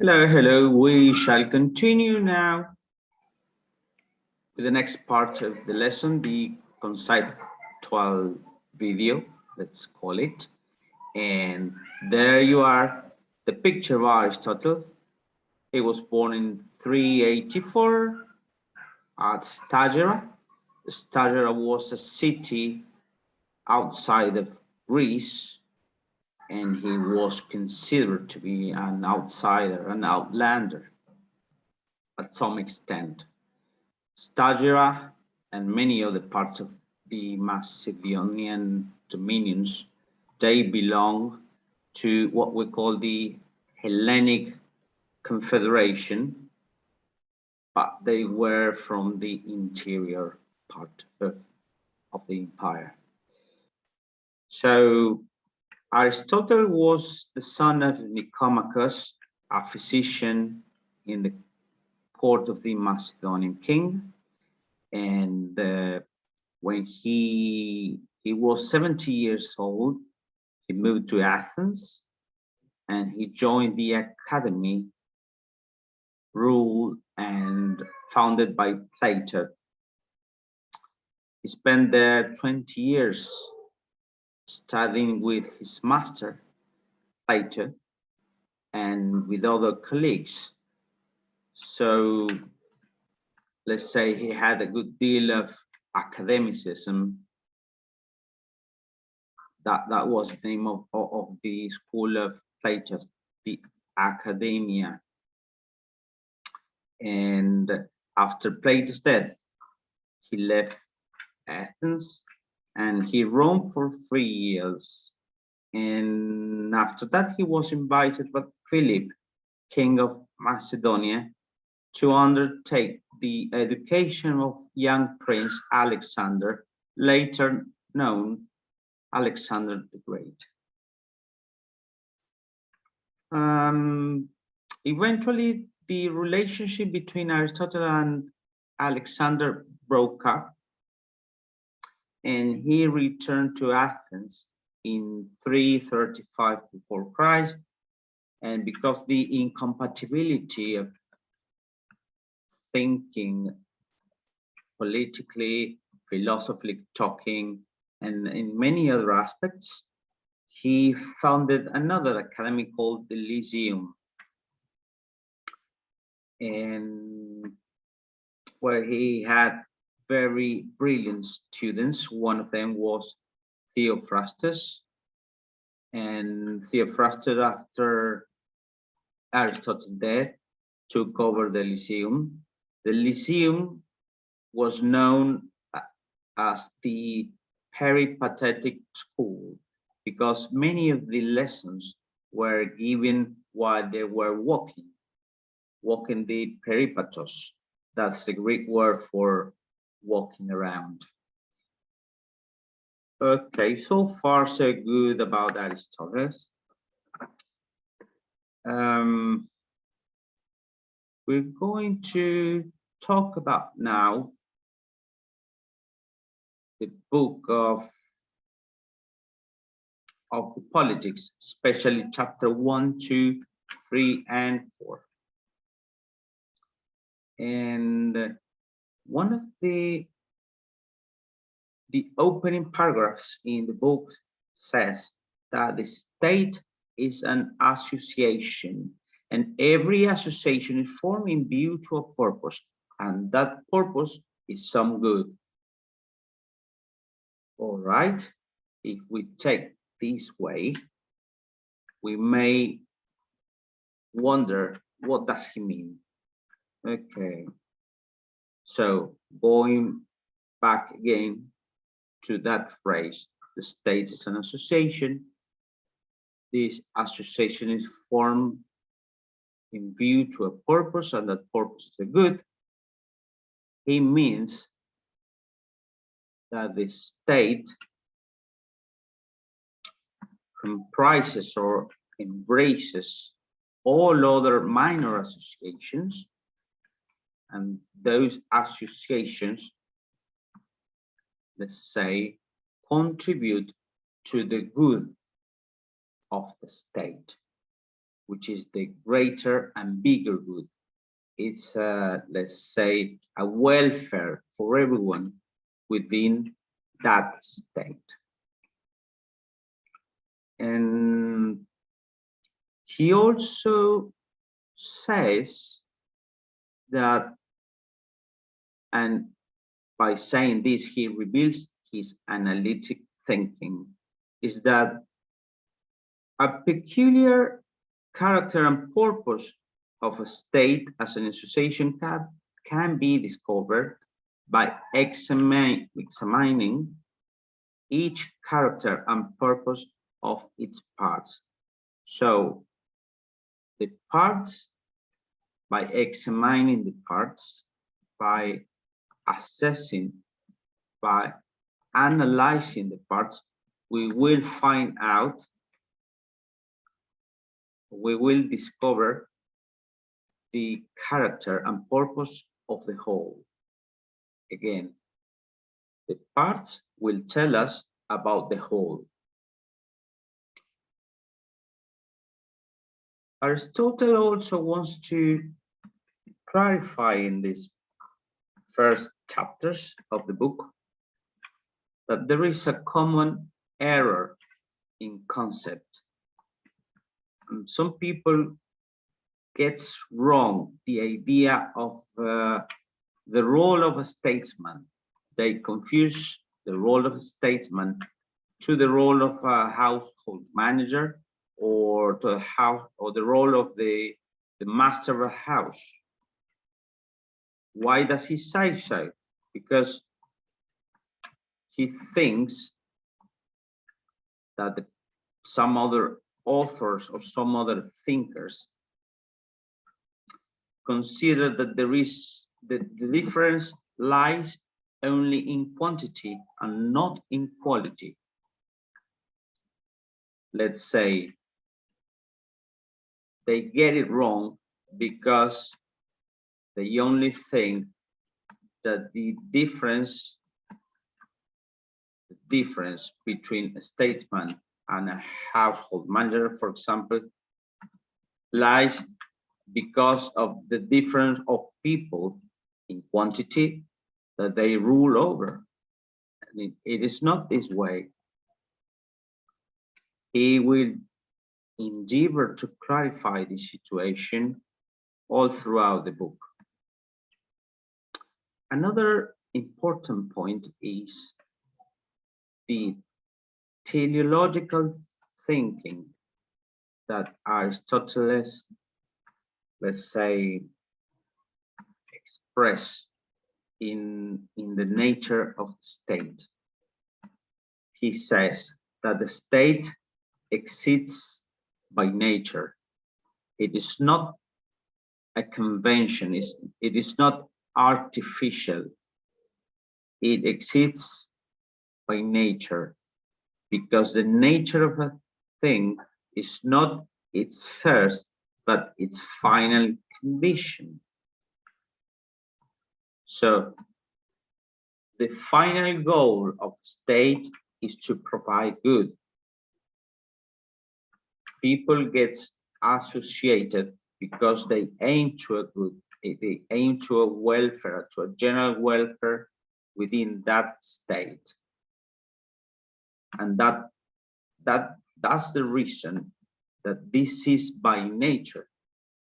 Hello, hello. We shall continue now with the next part of the lesson, the conceptual video, let's call it. And there you are, the picture of Aristotle. He was born in 384 at Stagira. Stagira was a city outside of Greece, and he was considered to be an outsider, an outlander at some extent. Stagira and many other parts of the Macedonian dominions, they belong to what we call the Hellenic Confederation, but they were from the interior part of the empire. So Aristotle was the son of Nicomachus, a physician in the court of the Macedonian king, and when he was 70 years old, he moved to Athens and he joined the academy ruled and founded by Plato. He spent there 20 years studying with his master, Plato, and with other colleagues. So let's say he had a good deal of academicism. That was the name of the school of Plato, the Academia. And after Plato's death, he left Athens and he roamed for 3 years. And after that, he was invited by Philip, king of Macedonia, to undertake the education of young Prince Alexander, later known Alexander the Great. Eventually, the relationship between Aristotle and Alexander broke up, and he returned to Athens in 335 before Christ. And because the incompatibility of thinking politically, philosophically talking, and in many other aspects, he founded another academy called the Lyceum, and where he had very brilliant students. One of them was Theophrastus, and Theophrastus, after Aristotle's death, took over the Lyceum. The Lyceum was known as the peripatetic school because many of the lessons were given while they were walking the peripatos. That's the Greek word for walking around. Okay, so far so good about Aristotle. We're going to talk about now the book of the politics, especially chapter 1, 2, 3, and 4. And one of the opening paragraphs in the book says that the state is an association, and every association is formed in view to a purpose, and that purpose is some good. All right, if we take this way, we may wonder, what does he mean? Okay, so going back again to that phrase, the state is an association. This association is formed in view to a purpose, and that purpose is a good. He means that the state comprises or embraces all other minor associations, and those associations, let's say, contribute to the good of the state. which is the greater and bigger good. It's, let's say, a welfare for everyone within that state. And he also says that, and by saying this, he reveals his analytic thinking, is that a peculiar character and purpose of a state as an association can be discovered by examining each character and purpose of its parts. So the parts, by examining the parts, by assessing, by analyzing the parts, we will find out, we will discover the character and purpose of the whole. Again, the parts will tell us about the whole. Aristotle also wants to clarify in these first chapters of the book that there is a common error in concept. And some people gets wrong the idea of the role of a statesman. They confuse the role of a statesman to the role of a household manager, or to the house, or the role of the master of a house. Why does he say so? Because he thinks that some other authors or some other thinkers consider that there is the difference lies only in quantity and not in quality. Let's say they get it wrong because they only think that the difference between a statesman and a household manager, for example, lies because of the difference of people in quantity that they rule over. I mean, it is not this way. He will endeavor to clarify the situation all throughout the book. Another important point is the teleological thinking that Aristotle, let's say, express in the nature of the state. He says that the state exists by nature. It is not a convention, it is not artificial. It exists by nature, because the nature of a thing is not its first, but its final condition. So the final goal of state is to provide good. People get associated because they aim to a good, they aim to a welfare, to a general welfare within that state. And that's the reason that this is by nature,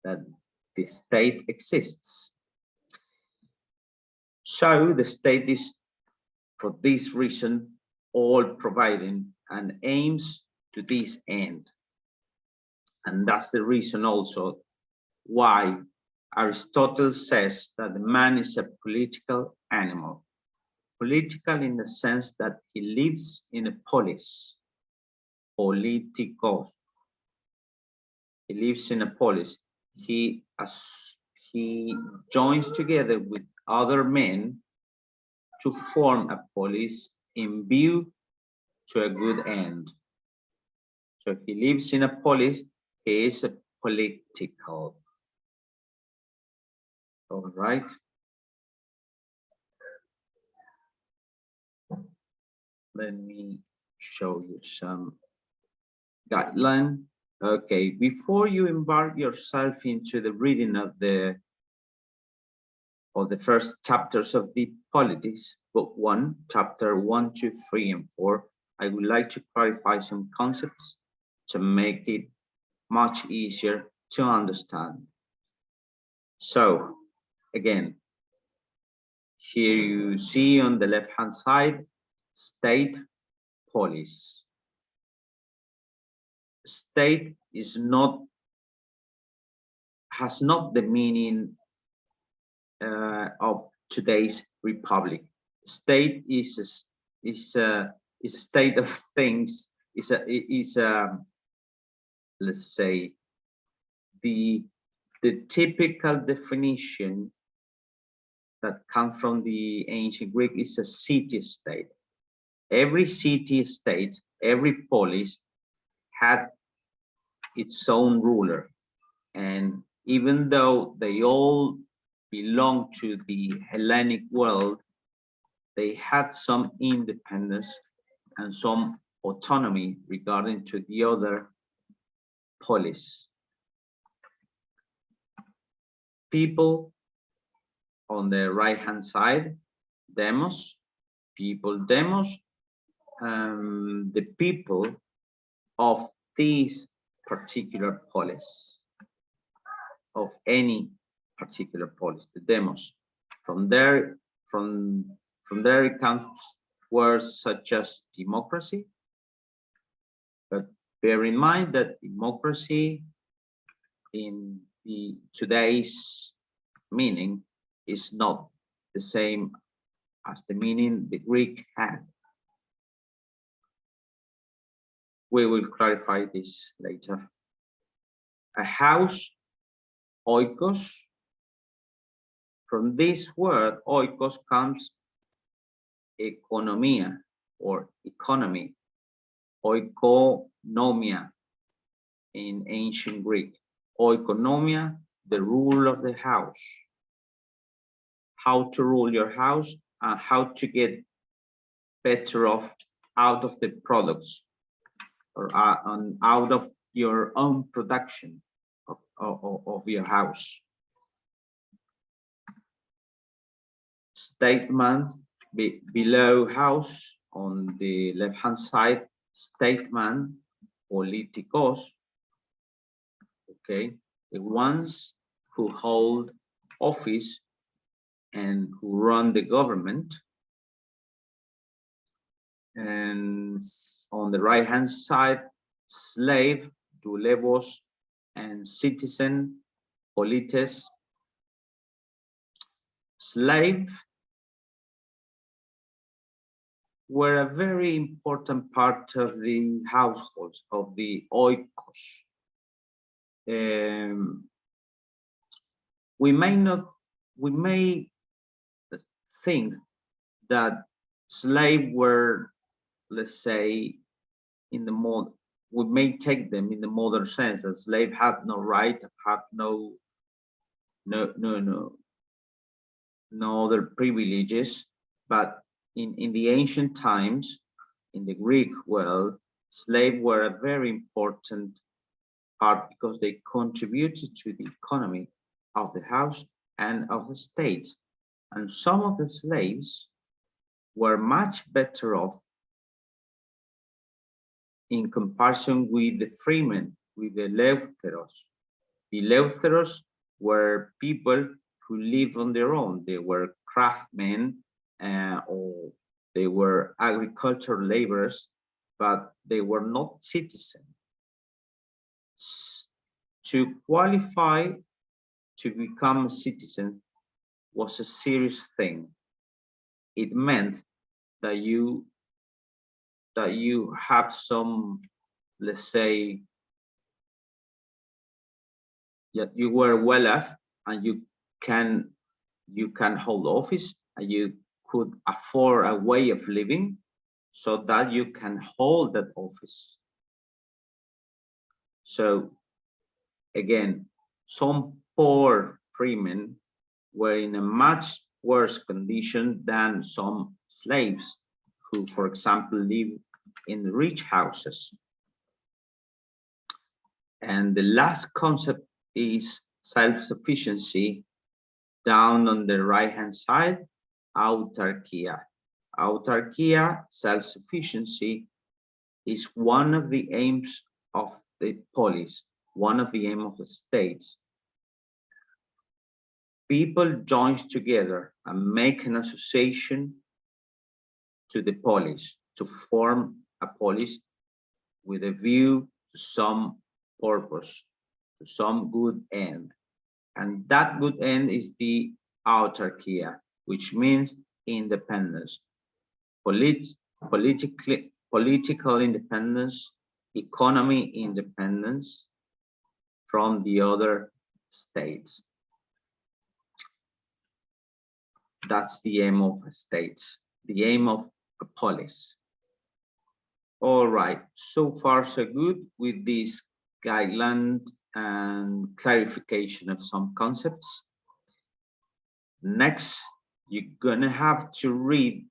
that the state exists. So the state is, for this reason, all providing and aims to this end. And that's the reason also why Aristotle says that the man is a political animal. Political in the sense that he lives in a polis, politikos. He lives in a polis. He joins together with other men to form a polis in view to a good end. So he lives in a polis, he is a political. All right. Let me show you some guideline Okay, before you embark yourself into the reading of the first chapters of the Politics, Book 1, Chapter 1, 2, 3, and 4, I would like to clarify some concepts to make it much easier to understand. So, again, here you see on the left-hand side, state, police. State is not, has not the meaning of today's republic. State is a state of things. Is let's say the typical definition that comes from the ancient Greek is a city-state. Every city-state, every polis had its own ruler, and even though they all belong to the Hellenic world, they had some independence and some autonomy regarding to the other polis. People on the right-hand side, demos, people, demos, the people of these particular polis, of any particular polis, the demos. From there it comes words such as democracy, but bear in mind that democracy in the today's meaning is not the same as the meaning the Greek had. We will clarify this later. A house, oikos. From this word, oikos, comes economia or economy, oikonomia in ancient Greek. Oikonomia, the rule of the house. How to rule your house and how to get better off out of the products or out of your own production of your house. Statement below house on the left hand side, statement, politikos, okay, the ones who hold office and who run the government. And on the right hand side, slave, doulevos, and citizen, polites. Slave were a very important part of the households of the oikos. We may think that slaves were, let's say, in the more, we may take them in the modern sense that slave had no right, had no other privileges, but in the ancient times, in the Greek world, slaves were a very important part because they contributed to the economy of the house and of the state. And some of the slaves were much better off in comparison with the freemen, with the leutheros. The leutheros were people who lived on their own. They were craftsmen or they were agricultural laborers, but they were not citizens. To qualify to become a citizen was a serious thing. It meant that you have some, let's say, that you were well off and you can hold office and you could afford a way of living so that you can hold that office. So again, some poor freemen were in a much worse condition than some slaves who, for example, live in rich houses. And the last concept is self-sufficiency. Down on the right-hand side, autarkia. Autarkia, self-sufficiency, is one of the aims of the polis, one of the aims of the states. People join together and make an association to the polis, to form a polis with a view to some purpose, to some good end. And that good end is the autarkia, which means independence, political independence, economy independence from the other states. That's the aim of a state, the aim of a polis. All right, so far so good with this guideline and clarification of some concepts. Next, you're gonna have to read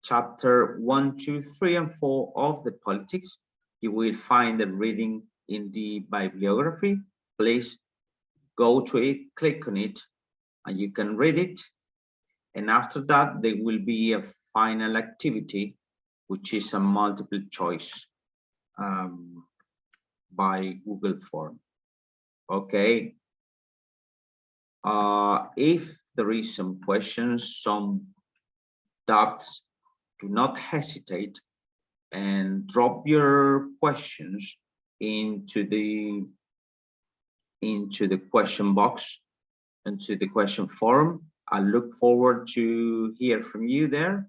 chapter 1, 2, 3, and 4 of the politics. You will find the reading in the bibliography. Please go to it, click on it, and you can read it. And after that, there will be a final activity, which is a multiple choice by Google form. Okay. If there is some questions, some doubts, do not hesitate and drop your questions into the question box, into the question forum. I look forward to hear from you there.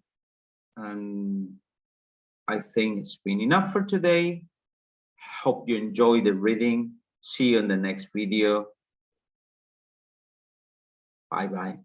And I think it's been enough for today. Hope you enjoy the reading. See you in the next video. Bye-bye.